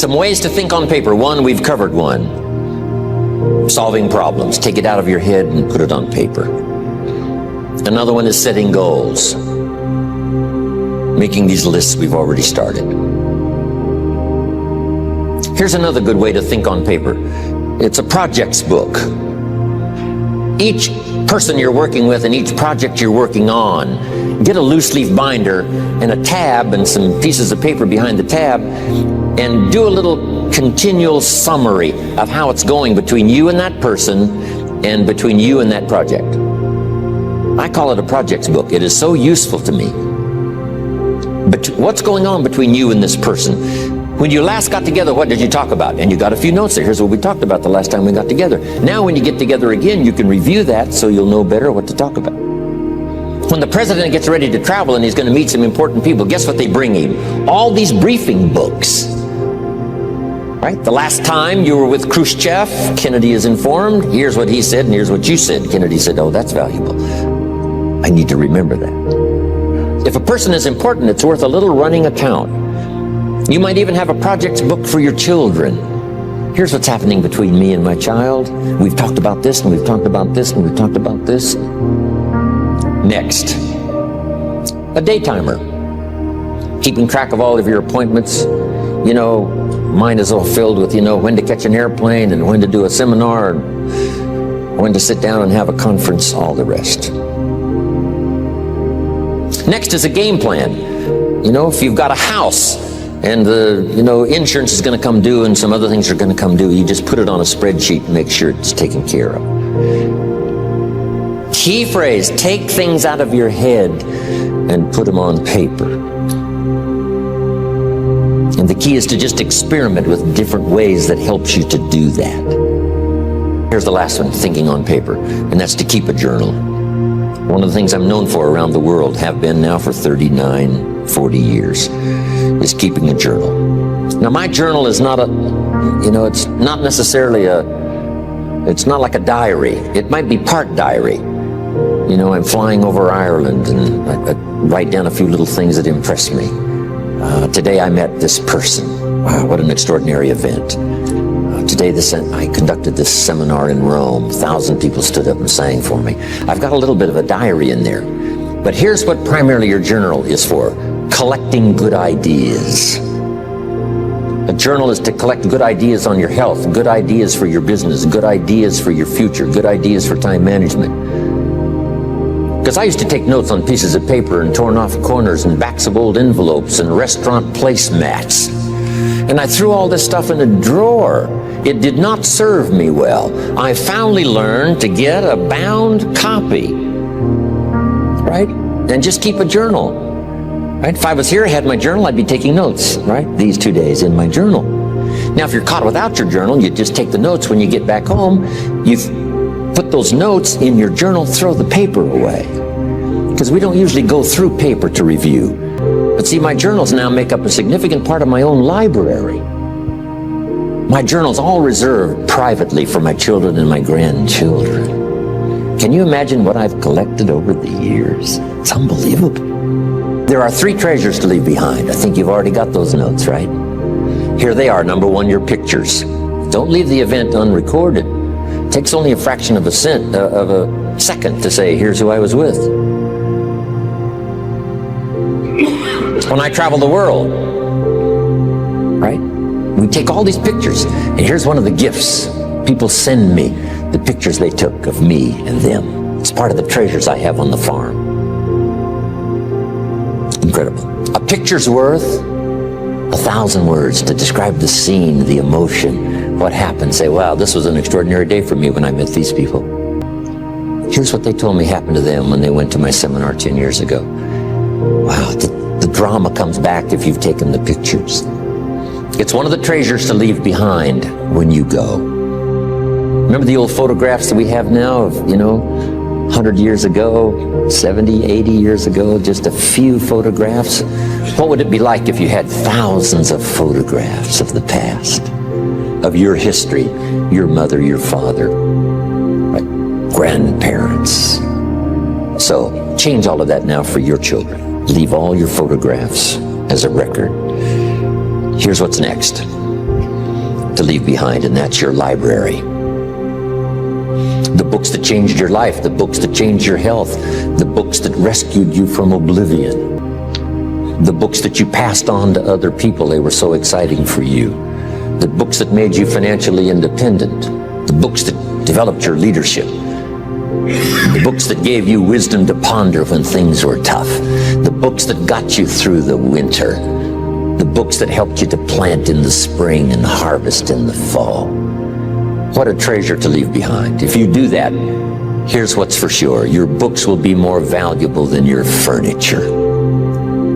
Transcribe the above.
Some ways to think on paper. One, we've covered one. Solving problems. Take it out of your head and put it on paper. Another one is setting goals. Making these lists we've already started. Here's another good way to think on paper. It's a projects book. Each person you're working with and each project you're working on, get a loose leaf binder and a tab and some pieces of paper behind the tab, and do a little continual summary of how it's going between you and that person and between you and that project. I call it a projects book. It is so useful to me. But what's going on between you and this person? When you last got together, what did you talk about? And you got a few notes there. Here's what we talked about the last time we got together. Now when you get together again, you can review that so you'll know better what to talk about. When the president gets ready to travel and he's going to meet some important people, guess what they bring him? All these briefing books. Right? The last time you were with Khrushchev, Kennedy is informed. Here's what he said and here's what you said. Kennedy said, oh, that's valuable. I need to remember that. If a person is important, it's worth a little running account. You might even have a projects book for your children. Here's what's happening between me and my child. We've talked about this, and we've talked about this, and we've talked about this. Next, a day timer. Keeping track of all of your appointments. You know, mine is all filled with, when to catch an airplane, and when to do a seminar, and when to sit down and have a conference, all the rest. Next is a game plan. If you've got a house, and the insurance is going to come due and some other things are going to come due, you just put it on a spreadsheet and make sure it's taken care of. Key phrase, take things out of your head and put them on paper. And the key is to just experiment with different ways that helps you to do that. Here's the last one, thinking on paper, and that's to keep a journal. One of the things I'm known for around the world, have been now for 40 years, is keeping a journal. Now my journal is not it's not necessarily it's not like a diary. It might be part diary. I'm flying over Ireland and I write down a few little things that impress me. Today I met this person. Wow, what an extraordinary event. Today I conducted this seminar in Rome. 1,000 people stood up and sang for me. I've got a little bit of a diary in there. But here's what primarily your journal is for. Collecting good ideas. A journal is to collect good ideas on your health, good ideas for your business, good ideas for your future, good ideas for time management. Because I used to take notes on pieces of paper and torn off corners and backs of old envelopes and restaurant placemats. And I threw all this stuff in a drawer. It did not serve me well. I finally learned to get a bound copy, right? And just keep a journal, right? If I was here, I had my journal, I'd be taking notes, right? These 2 days in my journal. Now, if you're caught without your journal, you just take the notes when you get back home. You've put those notes in your journal, throw the paper away. Because we don't usually go through paper to review. But see, my journals now make up a significant part of my own library. My journal's all reserved privately for my children and my grandchildren. Can you imagine what I've collected over the years? It's unbelievable. There are 3 treasures to leave behind. I think you've already got those notes, right? Here they are. Number 1, your pictures. Don't leave the event unrecorded. It takes only a fraction of a second to say, here's who I was with. When I travel the world, right? We take all these pictures, and here's one of the gifts. People send me the pictures they took of me and them. It's part of the treasures I have on the farm. Incredible. A picture's worth 1,000 words to describe the scene, the emotion, what happened. Say, wow, this was an extraordinary day for me when I met these people. Here's what they told me happened to them when they went to my seminar 10 years ago. Wow, the drama comes back if you've taken the pictures. It's one of the treasures to leave behind when you go. Remember the old photographs that we have now of, 100 years ago, 70, 80 years ago, just a few photographs? What would it be like if you had thousands of photographs of the past, of your history, your mother, your father, right? Grandparents? So change all of that now for your children. Leave all your photographs as a record. Here's what's next. to leave behind, and that's your library. The books that changed your life, the books that changed your health, the books that rescued you from oblivion, the books that you passed on to other people, they were so exciting for you, the books that made you financially independent, the books that developed your leadership, the books that gave you wisdom to ponder when things were tough, the books that got you through the winter, the books that helped you to plant in the spring and harvest in the fall. What a treasure to leave behind. If you do that, here's what's for sure. Your books will be more valuable than your furniture.